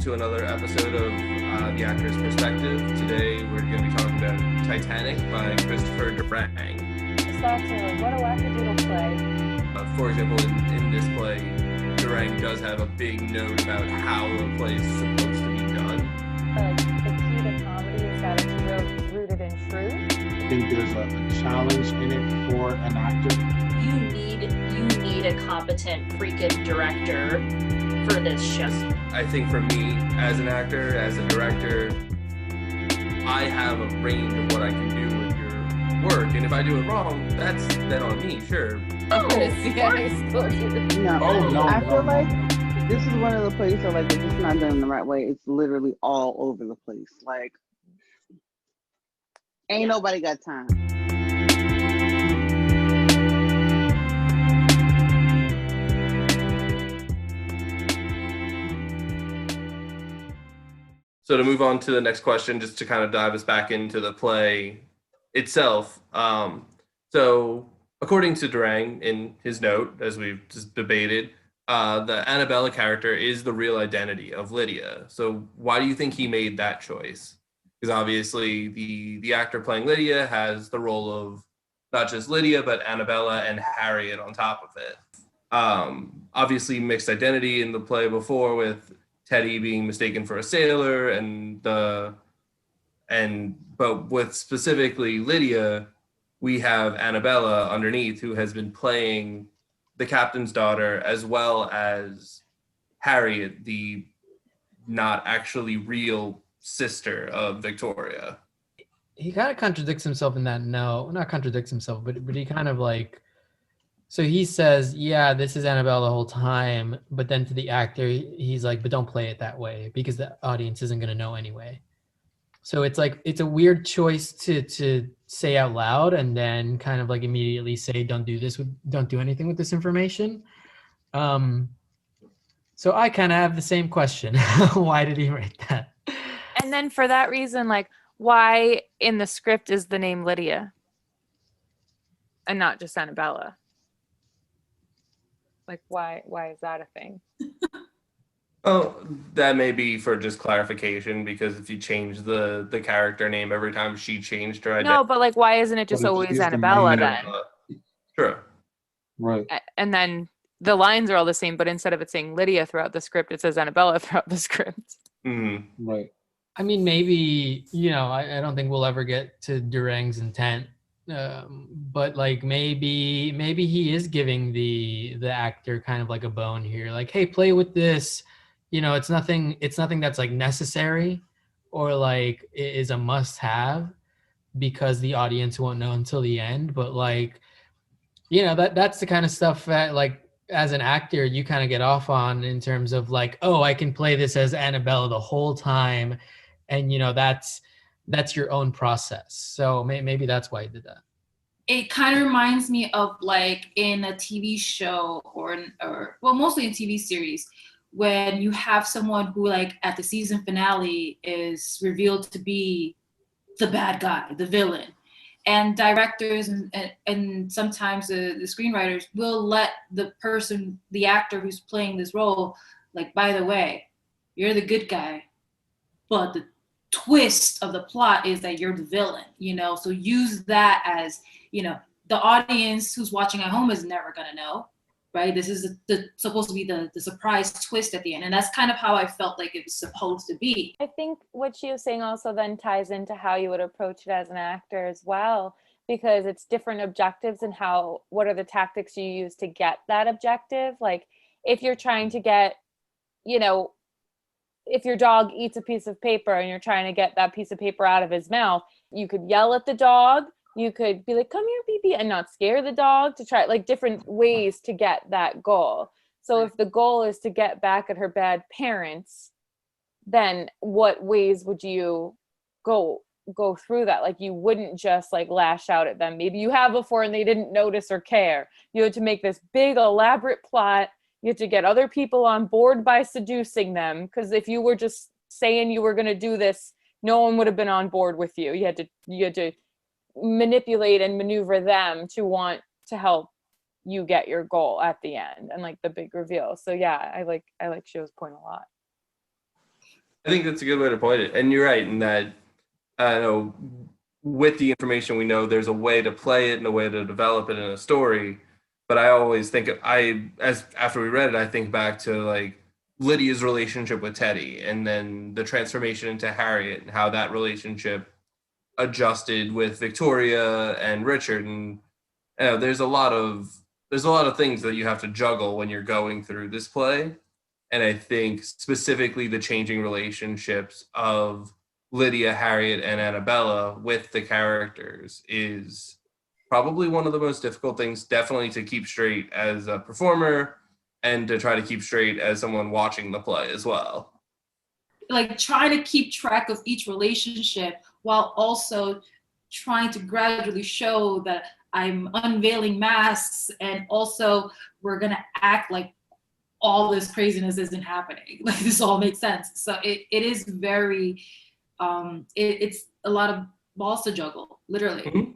to another episode of The Actor's Perspective. Today we're going to be talking about Titanic by Christopher Durang. Just thought, what a wackadoodle play. For example, in this play, Durang does have a big note about how the play is supposed to be done. The key to comedy is that it's real rooted in truth. I think there's a challenge in it for an actor. You need a competent freaking director for this show. I think for me, as an actor, as a director, I have a range of what I can do with your work, and if I do it wrong, that's then on me, sure. No, I feel like this is one of the places where, like, if it's not done the right way, it's literally all over the place. Like, ain't nobody got time. So to move on to the next question, just to kind of dive us back into the play itself. So according to Durang in his note, as we've just debated, the Annabella character is the real identity of Lydia. So why do you think he made that choice? Because obviously the actor playing Lydia has the role of not just Lydia, but Annabella and Harriet on top of it. Obviously mixed identity in the play before with Teddy being mistaken for a sailor but with specifically Lydia, we have Annabella underneath, who has been playing the captain's daughter as well as Harriet, the not actually real sister of Victoria. He kind of contradicts himself in that. No, not contradicts himself, but he kind of like, so he says, yeah, this is Annabelle the whole time, but then to the actor, he's like, but don't play it that way because the audience isn't going to know anyway. So it's like, it's a weird choice to say out loud and then kind of like immediately say, don't do anything with this information. So I kind of have the same question. Why did he write that? And then for that reason, like, why in the script is the name Lydia and not just Annabella? Like, why is that a thing? Oh, that may be for just clarification, because if you change the character name every time she changed her identity. No, but like, why isn't it just always Annabella then? Sure. Right. And then the lines are all the same, but instead of it saying Lydia throughout the script, it says Annabella throughout the script. Mm-hmm. Right. I mean, maybe, I don't think we'll ever get to Durang's intent. But like maybe he is giving the actor kind of like a bone here, like, hey, play with this, it's nothing that's like necessary or like is a must have because the audience won't know until the end, but like that's the kind of stuff that, like, as an actor you kind of get off on in terms of like, oh, I can play this as Annabella the whole time, and that's your own process. So maybe that's why he did that. It kind of reminds me of like in a TV show or mostly in TV series, when you have someone who like at the season finale is revealed to be the bad guy, the villain. And directors and sometimes the screenwriters will let the actor who's playing this role, like, by the way, you're the good guy, but the twist of the plot is that you're the villain, so use that as, the audience who's watching at home is never going to know, right? This is supposed to be the surprise twist at the end. And that's kind of how I felt like it was supposed to be. I think what she was saying also then ties into how you would approach it as an actor as well, because it's different objectives and what are the tactics you use to get that objective. Like, if you're trying to get, if your dog eats a piece of paper and you're trying to get that piece of paper out of his mouth, you could yell at the dog. You could be like, come here, BB, and not scare the dog, to try like different ways to get that goal. So if the goal is to get back at her bad parents, then what ways would you go through that? Like, you wouldn't just like lash out at them. Maybe you have before and they didn't notice or care. You had to make this big elaborate plot. You had to get other people on board by seducing them. Because if you were just saying you were going to do this, no one would have been on board with you. You had to manipulate and maneuver them to want to help you get your goal at the end and like the big reveal. So yeah, I like Shio's point a lot. I think that's a good way to point it. And you're right in that, I know with the information we know, there's a way to play it and a way to develop it in a story. But I always think as after we read it, I think back to like Lydia's relationship with Teddy, and then the transformation into Harriet, and how that relationship adjusted with Victoria and Richard. And there's a lot of things that you have to juggle when you're going through this play. And I think specifically the changing relationships of Lydia, Harriet, and Annabella with the characters is probably one of the most difficult things, definitely to keep straight as a performer and to try to keep straight as someone watching the play as well. Like trying to keep track of each relationship while also trying to gradually show that I'm unveiling masks, and also we're gonna act like all this craziness isn't happening. Like this all makes sense. So it is very, it's a lot of balls to juggle, literally. Mm-hmm.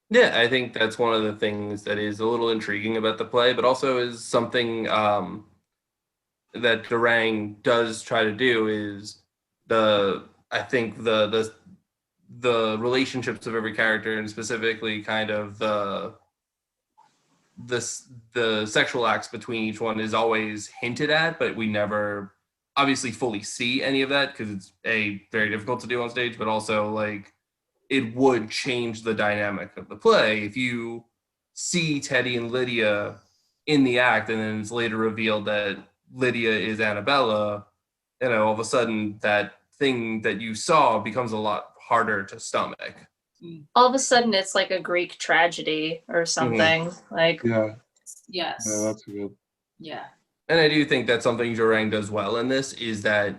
Yeah, I think that's one of the things that is a little intriguing about the play, but also is something that Durang does try to do is I think the relationships of every character, and specifically kind of the sexual acts between each one is always hinted at, but we never obviously fully see any of that because it's very difficult to do on stage, but also like it would change the dynamic of the play if you see Teddy and Lydia in the act and then it's later revealed that Lydia is Annabella. All of a sudden that thing that you saw becomes a lot harder to stomach. All of a sudden it's like a Greek tragedy or something. Like Yes. Yeah, that's good. Yeah. And I do think that's something Durang does well in this, is that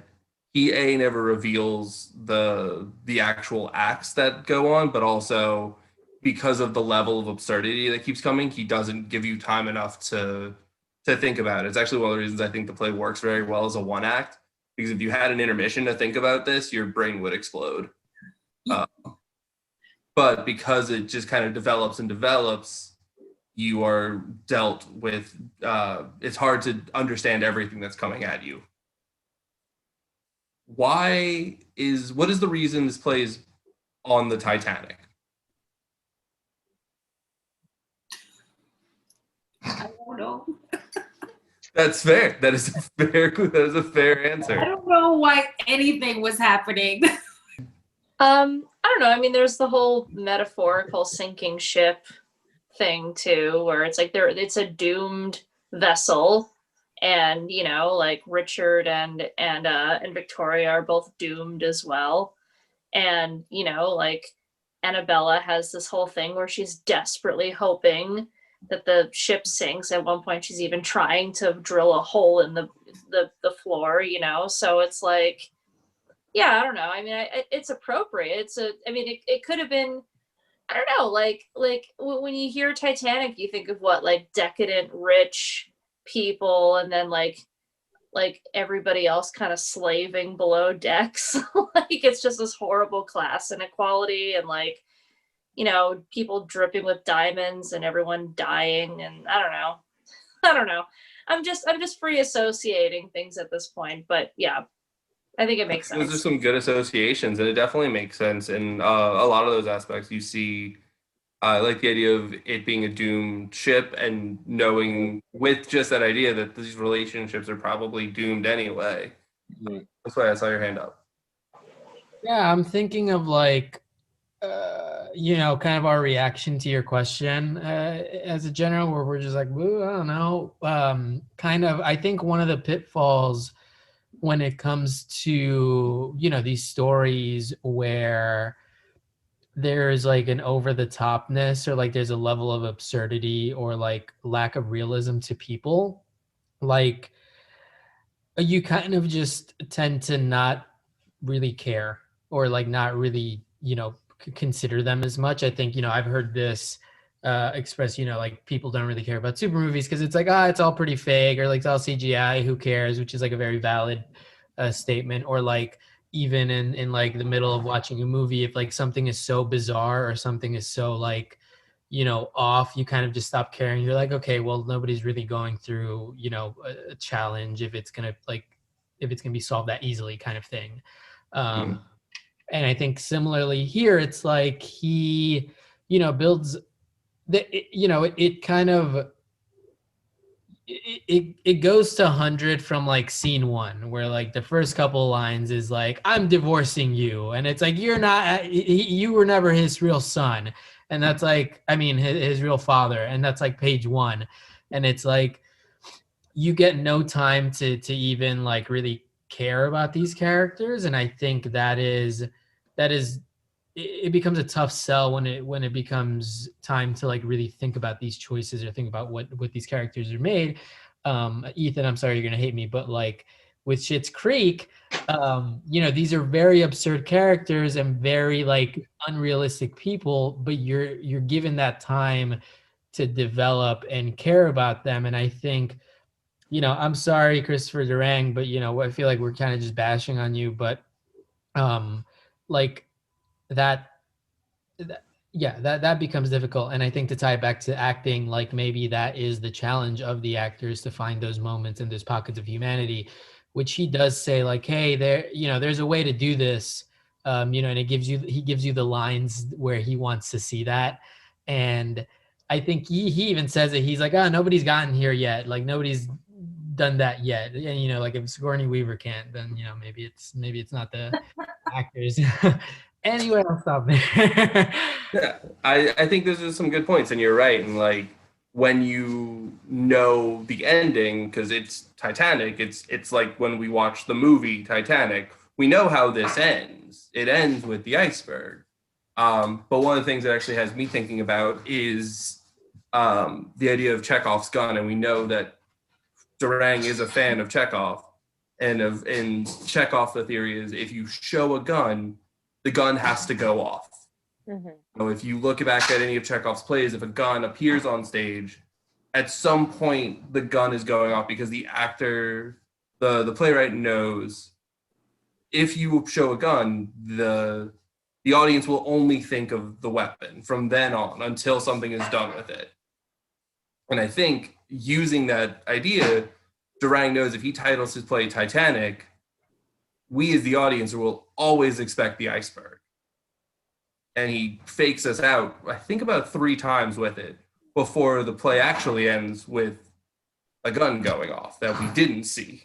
he never reveals the actual acts that go on, but also because of the level of absurdity that keeps coming, he doesn't give you time enough to think about it. It's actually one of the reasons I think the play works very well as a one act, because if you had an intermission to think about this, your brain would explode. But because it just kind of develops and develops, you are dealt with, it's hard to understand everything that's coming at you. What is the reason this plays on the Titanic? I don't know. That's fair. That is a fair answer. I don't know why anything was happening. I don't know. I mean, there's the whole metaphorical sinking ship thing too, where it's like it's a doomed vessel, and like Richard and Victoria are both doomed as well, and like Annabella has this whole thing where she's desperately hoping that the ship sinks. At one point, she's even trying to drill a hole in the floor. So it's like, yeah, I don't know. I mean, it's appropriate. It could have been, I don't know, like when you hear Titanic, you think of what, like decadent rich people, and then like everybody else kind of slaving below decks. Like it's just this horrible class inequality, and like, people dripping with diamonds and everyone dying, and I don't know. I'm just free associating things at this point, but yeah. I think it makes sense. Those are some good associations, and it definitely makes sense. And a lot of those aspects you see, I like the idea of it being a doomed ship, and knowing with just that idea that these relationships are probably doomed anyway. Right. That's why I saw your hand up. Yeah, I'm thinking of like, kind of our reaction to your question as a general, where we're just like, "Woo, I don't know." I think one of the pitfalls when it comes to these stories where there's like an over the topness, or like there's a level of absurdity or like lack of realism to people, like you kind of just tend to not really care, or like not really consider them as much. I think I've heard this expressed, like people don't really care about super movies because it's like, it's all pretty fake, or like it's all CGI, who cares, which is like a very valid statement. Or like even in like the middle of watching a movie, if like something is so bizarre or something is so like off, you kind of just stop caring. You're like, okay, well, nobody's really going through a challenge if it's gonna like if it's going to be solved that easily, kind of thing. And I think similarly here, it's like he, builds it kind of, it goes to 100 from like scene 1, where like the first couple of lines is like, I'm divorcing you, and it's like, you're not, you were never his real son, and that's like, I mean, his real father, and that's like page 1, and it's like, you get no time to even like really care about these characters, and I think that is it becomes a tough sell when it becomes time to like really think about these choices or think about what these characters are made. Ethan, I'm sorry, you're gonna hate me, but like with Schitt's Creek, these are very absurd characters and very like unrealistic people, but you're given that time to develop and care about them. And I think, I'm sorry, Christopher Durang, but I feel like we're kind of just bashing on you, but like that becomes difficult. And I think to tie it back to acting, like maybe that is the challenge of the actors, to find those moments and those pockets of humanity, which he does say like, hey, there's a way to do this, and he gives you the lines where he wants to see that. And I think he even says it, he's like, oh, nobody's gotten here yet, like nobody's done that yet. And like if Sigourney Weaver can't, then maybe it's not the actors. Anyway, I'll stop there. Yeah, I think those are some good points, and you're right. And like when you know the ending, because it's Titanic, it's like when we watch the movie Titanic, we know how this ends. It ends with the iceberg. But one of the things that actually has me thinking about is the idea of Chekhov's gun, and we know that Durang is a fan of Chekhov, and Chekhov, the theory is if you show a gun, the gun has to go off. So if you look back at any of Chekhov's plays, if a gun appears on stage, at some point the gun is going off, because the actor, the playwright knows if you show a gun, the audience will only think of the weapon from then on until something is done with it. And I think using that idea, Durang knows if he titles his play Titanic, we as the audience will always expect the iceberg. And he fakes us out, I think about 3 times with it, before the play actually ends with a gun going off that we didn't see.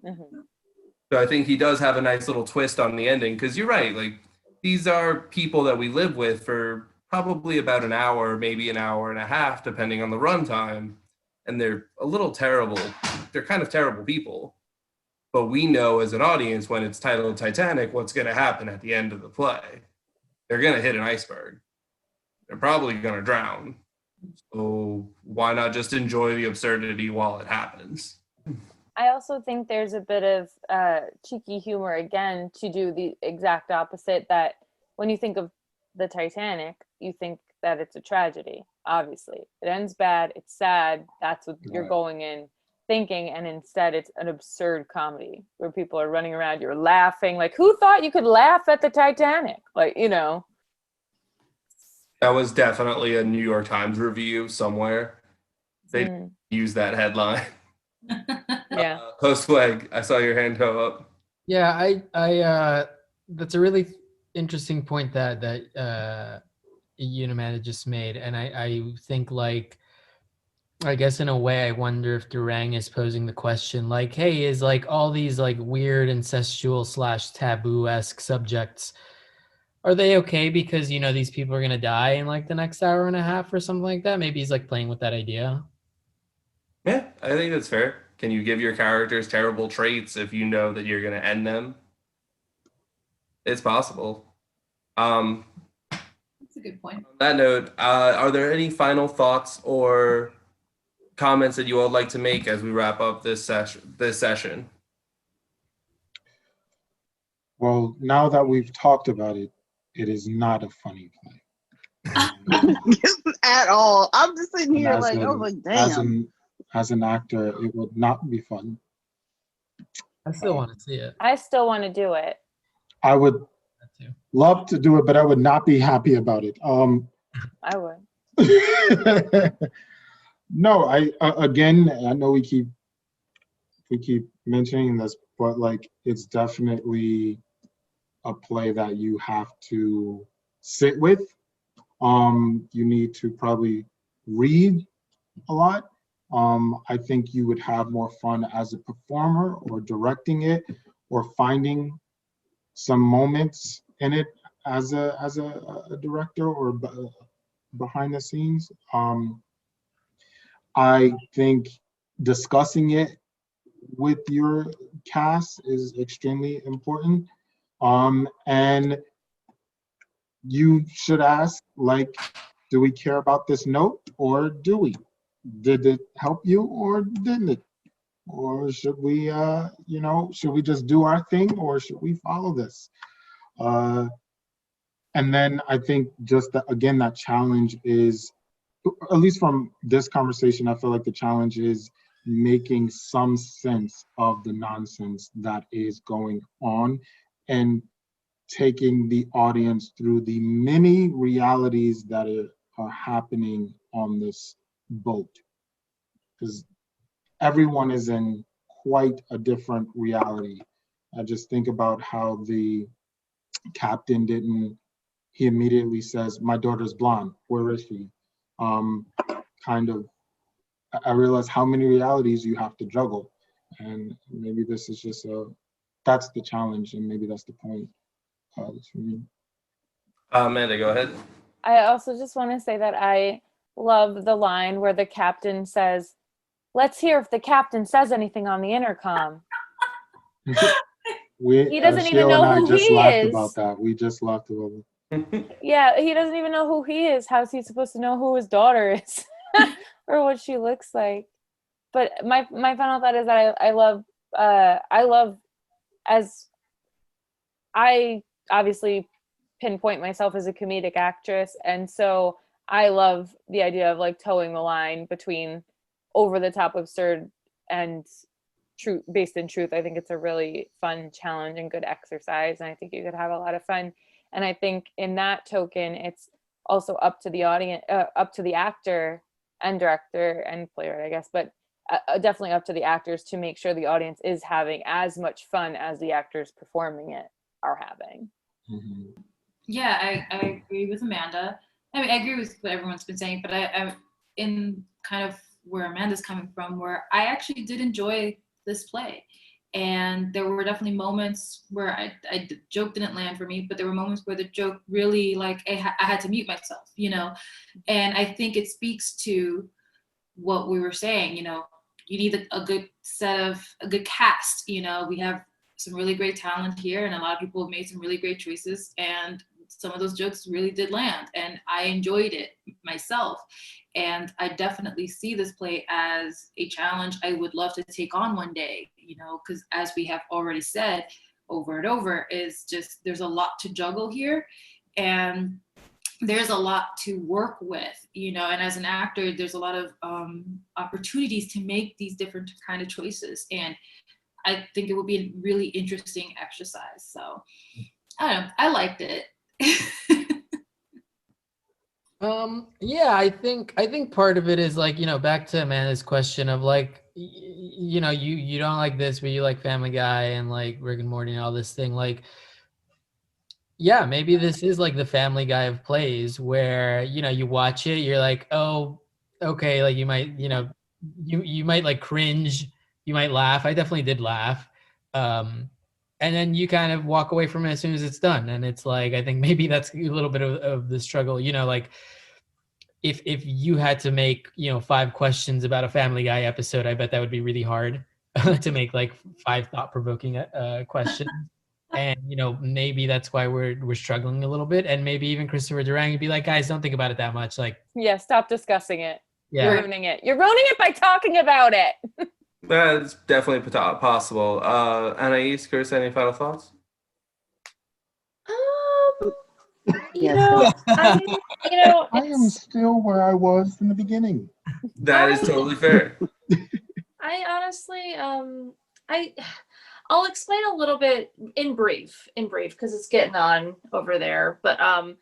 So I think he does have a nice little twist on the ending, because you're right, like these are people that we live with for probably about an hour, maybe an hour and a half, depending on the runtime. And they're a little terrible. They're kind of terrible people. But we know as an audience, when it's titled Titanic, what's going to happen at the end of the play. They're going to hit an iceberg. They're probably going to drown. So why not just enjoy the absurdity while it happens? I also think there's a bit of cheeky humor, again, to do the exact opposite, that when you think of the Titanic, you think that it's a tragedy, obviously. It ends bad, it's sad, that's what you're going in thinking, and instead it's an absurd comedy where people are running around, you're laughing, like, who thought you could laugh at the Titanic? Like, That was definitely a New York Times review somewhere. They used that headline. Yeah. Postweg, I saw your hand go up. Yeah, I that's a really interesting point that Unimana just made, and I think, like, I guess in a way I wonder if Durang is posing the question, like, hey, is like all these like weird incestual / taboo-esque subjects, are they okay because these people are gonna die in like the next hour and a half or something like that? Maybe he's like playing with that idea. Yeah, I think that's fair. Can you give your characters terrible traits if you know that you're going to end them? It's possible. That's a good point. On that note, are there any final thoughts or comments that you would like to make as we wrap up this session? Well, now that we've talked about it, it is not a funny play. At all. I'm just sitting And here as like, an- oh my damn. As an actor, it would not be fun. I still want to see it. I still want to do it. I would That too. love to do it, but I would not be happy about it. I would. No, again, I know we keep mentioning, and that's but like it's definitely a play that you have to sit with. You need to probably read a lot. I think you would have more fun as a performer or directing it or finding some moments in it as a director or behind the scenes. I think discussing it with your cast is extremely important. And you should ask, like, do we care about this note or do we? Did it help you or didn't it? Or should we, should we just do our thing or should we follow this? And then I think just again, that challenge is, at least from this conversation, I feel like the challenge is making some sense of the nonsense that is going on and taking the audience through the many realities that are happening on this boat. Because everyone is in quite a different reality. I just think about how the captain he immediately says, "My daughter's blonde, where is she?" Kind of, I realize how many realities you have to juggle. And maybe this is just that's the challenge, and maybe that's the point. For me. Amanda, go ahead. I also just want to say that I love the line where the captain says, "Let's hear if the captain says anything on the intercom." He doesn't even Sheila know and I who just he laughed is. about that. We just laughed about it. Yeah, he doesn't even know who he is. How's he supposed to know who his daughter is or what she looks like? But my final thought is that I love, as I obviously pinpoint myself as a comedic actress, and so I love the idea of like towing the line between over the top absurd and truth, based in truth. I think it's a really fun challenge and good exercise, and I think you could have a lot of fun. And I think in that token, it's also up to the audience, up to the actor and director and playwright, I guess, but definitely up to the actors to make sure the audience is having as much fun as the actors performing it are having. Mm-hmm. Yeah, I agree with Amanda. I mean, I agree with what everyone's been saying, but I'm in kind of where Amanda's coming from, where I actually did enjoy this play. And there were definitely moments where the joke didn't land for me, but there were moments where the joke really, like, I had to mute myself, And I think it speaks to what we were saying, you need a good cast, we have some really great talent here, and a lot of people have made some really great choices, and some of those jokes really did land, and I enjoyed it myself. And I definitely see this play as a challenge I would love to take on one day, because as we have already said over and over, is just there's a lot to juggle here, and there's a lot to work with, and as an actor, there's a lot of opportunities to make these different kind of choices. And I think it would be a really interesting exercise. So I don't know, I liked it. Yeah, I think part of it is like, back to Amanda's question of like, you don't like this, but you like Family Guy and like Rick and Morty and all this thing. Like, yeah, maybe this is like the Family Guy of plays where, you watch it, you're like, oh, okay. Like you might, you might like cringe, you might laugh. I definitely did laugh. And then you kind of walk away from it as soon as it's done. And it's like, I think maybe that's a little bit of the struggle, like if you had to make, 5 questions about a Family Guy episode, I bet that would be really hard to make like 5 thought-provoking questions. And, maybe that's why we're struggling a little bit. And maybe even Christopher Durang would be like, guys, don't think about it that much. Like, yeah, stop discussing it. Yeah. You're ruining it. You're ruining it by talking about it. That's definitely possible. Anais, Chris, any final thoughts? Yes. I am still where I was in the beginning. That is totally fair. I honestly, I'll explain a little bit in brief, because it's getting on over there. But I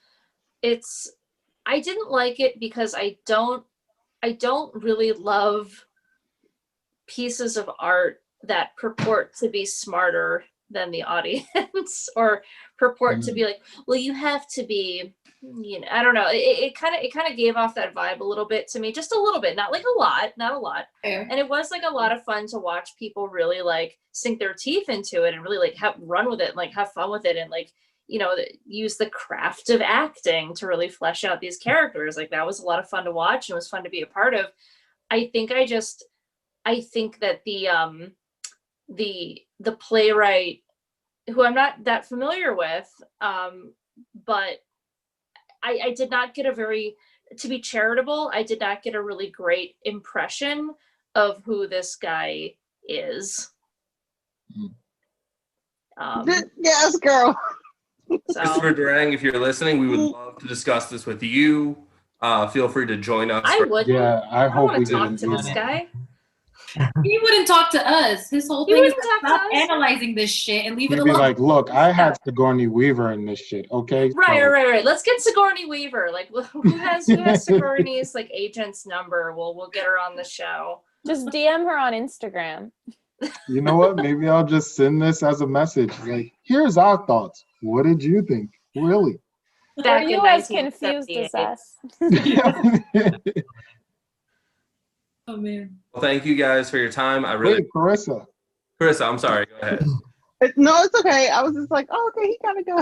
didn't like it because I don't really love pieces of art that purport to be smarter than the audience or purport to be like, well, you have to be, you know, I don't know. It kind of gave off that vibe a little bit to me, just a little bit, not like a lot, not a lot. Fair. And it was like a lot of fun to watch people really like sink their teeth into it and really like run with it and like have fun with it and like, you know, use the craft of acting to really flesh out these characters. Like that was a lot of fun to watch and it was fun to be a part of. I think that the playwright, who I'm not that familiar with, but I did not get to be charitable, I did not get a really great impression of who this guy is. Yes, girl. So Christopher Durang, if you're listening, we would love to discuss this with you. Feel free to join us. I would. Yeah, I hope want we to talk did. to this guy. He wouldn't talk to us. His whole He thing is wouldn't to talk to stop us. analyzing this shit and leave it He'd be alone. like, look, I had Sigourney Weaver in this shit, okay? Right. Let's get Sigourney Weaver. Like, who has Sigourney's like agent's number? We'll get her on the show. Just DM her on Instagram. You know what? Maybe I'll just send this as a message. Like, here's our thoughts. What did you think? Really? Back Were in you as confused 1978. as us? Oh man. Well, thank you guys for your time. I really, Wait, Carissa. Carissa, I'm sorry. Go ahead. No, it's okay. I was just like, oh, okay, he gotta go.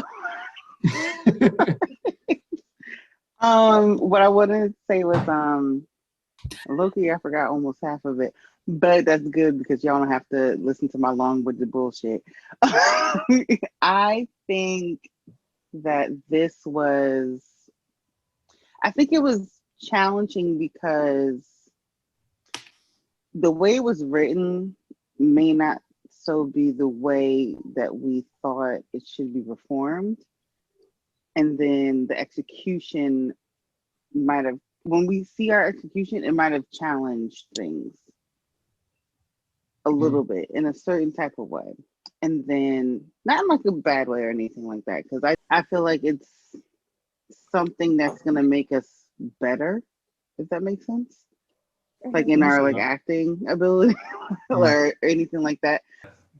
What I wanted to say was, Loki, I forgot almost half of it, but that's good because y'all don't have to listen to my long-winded bullshit. I think that I think it was challenging because the way it was written may not so be the way that we thought it should be performed. And then the execution might have, when we see our execution, it might have challenged things a little bit in a certain type of way. And then, not in like a bad way or anything like that, because I feel like it's something that's going to make us better, if that makes sense. Like in our like acting ability or anything like that.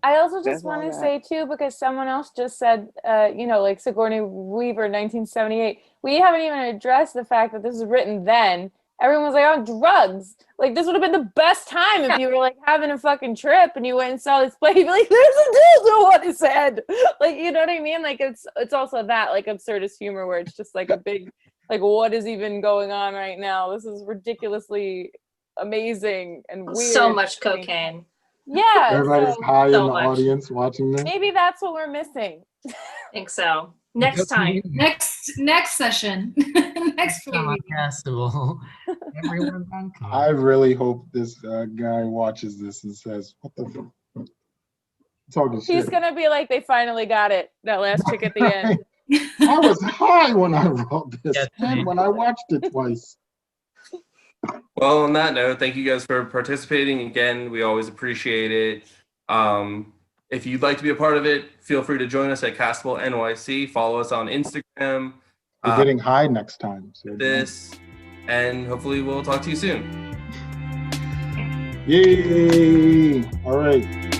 I also just That's want all to that. say too, because someone else just said, you know, like Sigourney Weaver, 1978. We haven't even addressed the fact that this was written then. Everyone was like on drugs. Like this would have been the best time if you were like having a fucking trip and you went and saw this play. You'd be like, "There's a dildo on his head." Like, you know what I mean? Like it's also that like absurdist humor where it's just like a big, like, what is even going on right now? This is ridiculolously amazing and weird. So much cocaine. Yeah. Everybody's so high in the much. audience watching this. maybe that's what we're missing. I think so. Next time. Next session. Next Come on, meeting. Castable. Everyone's on call. I really hope this guy watches this and says, what the fuck? Talking He's shit. gonna be like, they finally got it. That last chick at the end. I was high when I wrote this Yes, and when I watched it twice. Well, on that note, thank you guys for participating again. We always appreciate it. If you'd like to be a part of it, feel free to join us at CastableNYC. Follow us on Instagram. We're getting high next time. So This, and hopefully we'll talk to you soon. yay! All right.